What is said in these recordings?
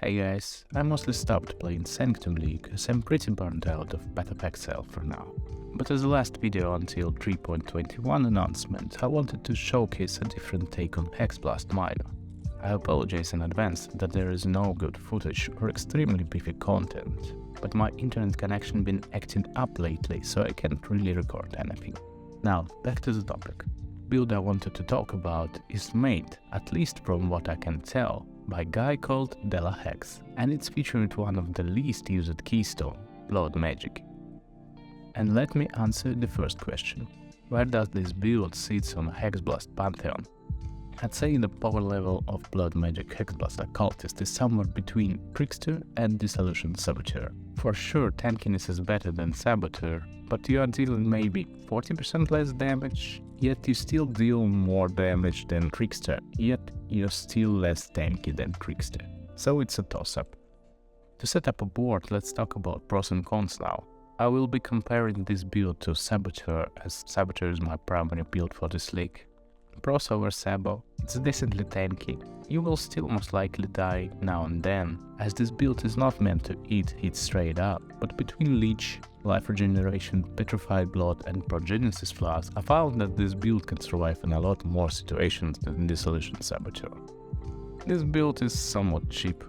Hey guys, I mostly stopped playing Sanctum League as I'm pretty burnt out of Path of Exile for now. But as the last video until 3.21 announcement, I wanted to showcase a different take on Hexblast minor. I apologize in advance that there is no good footage or extremely beefy content, but my internet connection been acting up lately, so I can't really record anything. Now, back to the topic. Build I wanted to talk about is made, at least from what I can tell, by a guy called Hex, and it's featured one of the least used keystone, BloodMagic. And let me answer the first question. Where does this build sit on Hexblast pantheon? I'd say the power level of BloodMagic Hexblast Occultist is somewhere between Trickster and Dissolution Saboteur. For sure tankiness is better than Saboteur, but you are dealing maybe 40% less damage, yet you still deal more damage than Trickster, yet you're still less tanky than Trickster. So it's a toss-up. To set up a board, let's talk about pros and cons now. I will be comparing this build to Saboteur, as Saboteur is my primary build for this league. Pros over Sabo, it's decently tanky. You will still most likely die now and then, as this build is not meant to eat hits straight up, but between Leech, Life Regeneration, Petrified Blood and Progenesis Flask, I found that this build can survive in a lot more situations than Dissolution Saboteur. This build is somewhat cheap,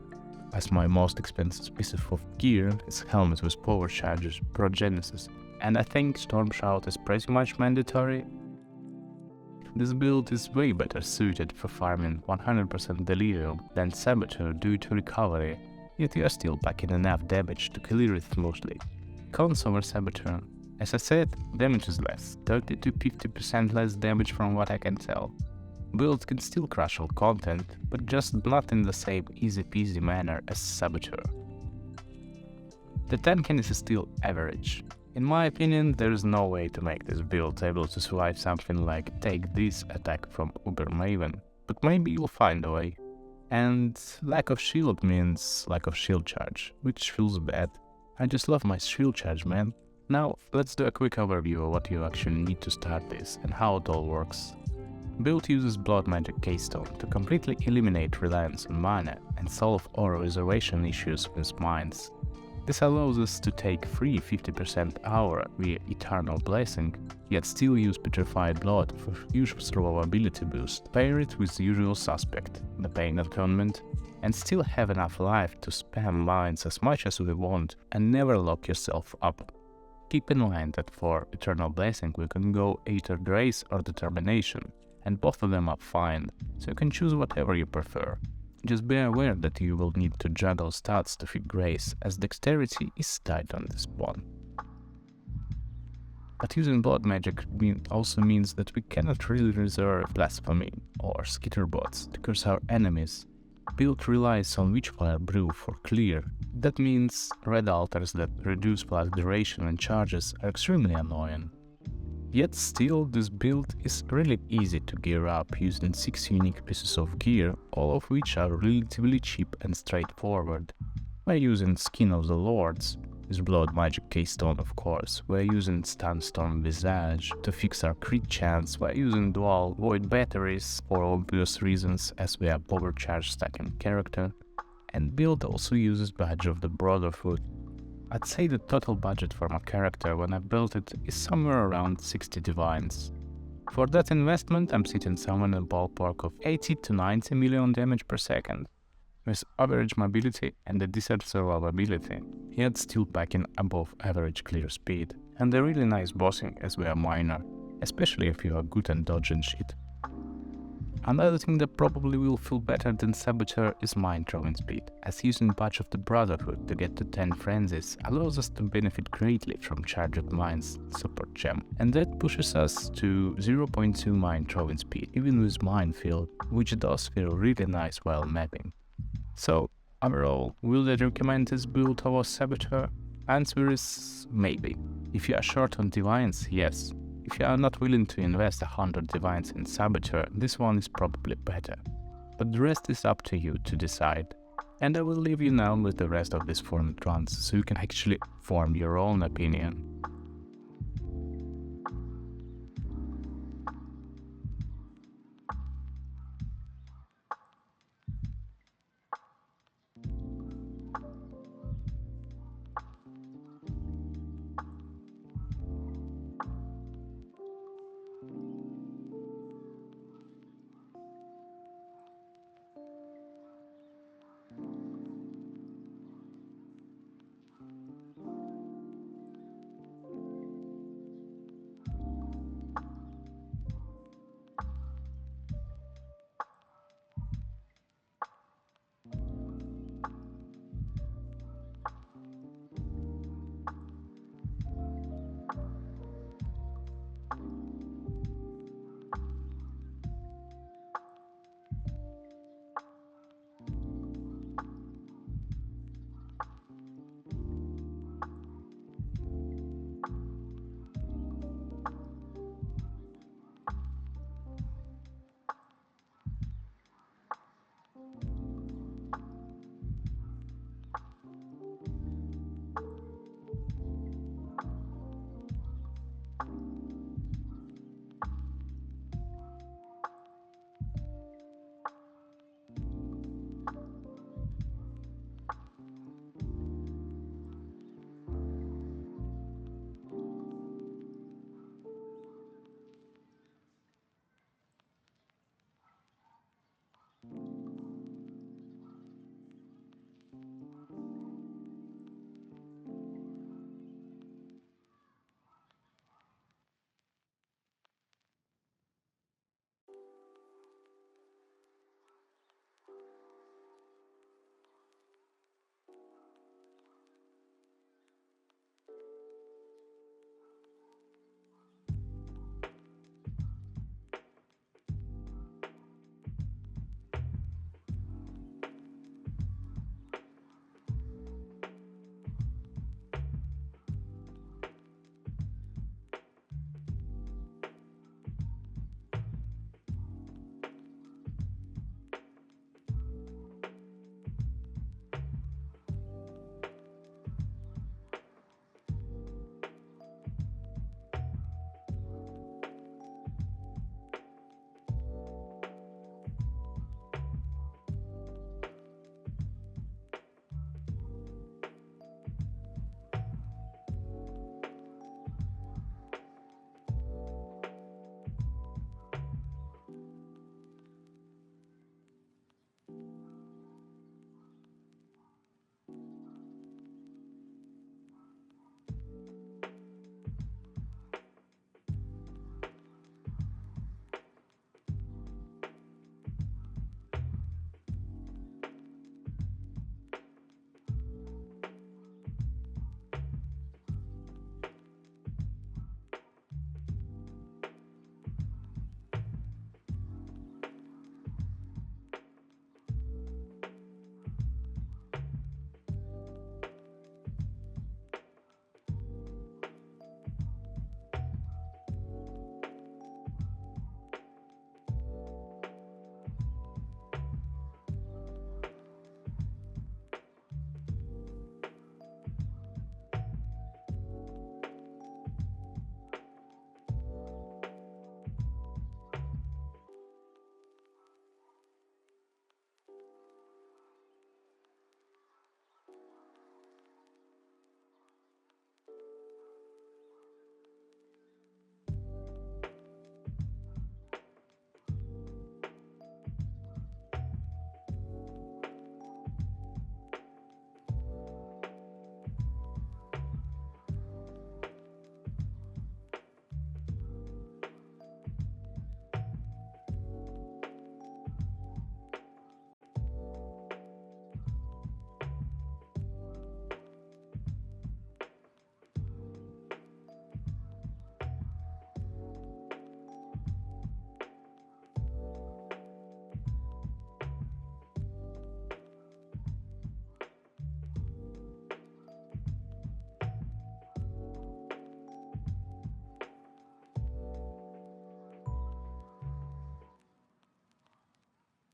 as my most expensive piece of gear is Helmet with Power Charges, Progenesis, and I think Storm Shout is pretty much mandatory. This build is way better suited for farming 100% Delirium than Saboteur due to recovery, yet you are still packing enough damage to clear it smoothly. Cons over Saboteur. As I said, damage is less, 30 to 50% less damage from what I can tell. Build can still crush all content, but just not in the same easy peasy manner as Saboteur. The tankiness is still average. In my opinion, there is no way to make this build able to survive something like Take This attack from Uber Maven, but maybe you'll find a way. And lack of shield means lack of shield charge, which feels bad. I just love my shield charge, man. Now, let's do a quick overview of what you actually need to start this and how it all works. Build uses BloodMagic Keystone to completely eliminate reliance on mana and solve aura reservation issues with mines. This allows us to take free 50% aura via Eternal Blessing, yet still use Petrified Blood for huge survivability boost, pair it with the usual suspect, the Pain Atonement, and still have enough life to spam mines as much as we want and never lock yourself up. Keep in mind that for Eternal Blessing we can go either Grace or Determination, and both of them are fine, so you can choose whatever you prefer. Just be aware that you will need to juggle stats to fit Grace, as Dexterity is tight on this one. But using BloodMagic also means that we cannot really reserve Blasphemy or Skitterbots to curse our enemies. Build relies on Witchfire Brew for clear. That means red altars that reduce flask duration and charges are extremely annoying. Yet still, this build is really easy to gear up using 6 unique pieces of gear, all of which are relatively cheap and straightforward. We're using Skin of the Lords, with BloodMagic Keystone of course, we're using Sunstorm Visage to fix our crit chance, we're using dual Void Batteries for obvious reasons as we are power charge stacking character, and build also uses Badge of the Brotherhood. I'd say the total budget for my character when I built it is somewhere around 60 divines. For that investment I'm sitting somewhere in a ballpark of 80 to 90 million damage per second, with average mobility and a decent survivability, yet still packing above average clear speed, and a really nice bossing as we are minor, especially if you are good at dodging shit. Another thing that probably will feel better than Saboteur is mine throwing speed, as using Badge of the Brotherhood to get to 10 frenzies allows us to benefit greatly from charged mines support gem, and that pushes us to 0.2 mine throwing speed even with minefield, which does feel really nice while mapping. So overall, will I recommend this build over Saboteur? Answer is maybe. If you are short on divines, yes. If you are not willing to invest 100 divines in Saboteur, this one is probably better. But the rest is up to you to decide. And I will leave you now with the rest of this format runs, so you can actually form your own opinion.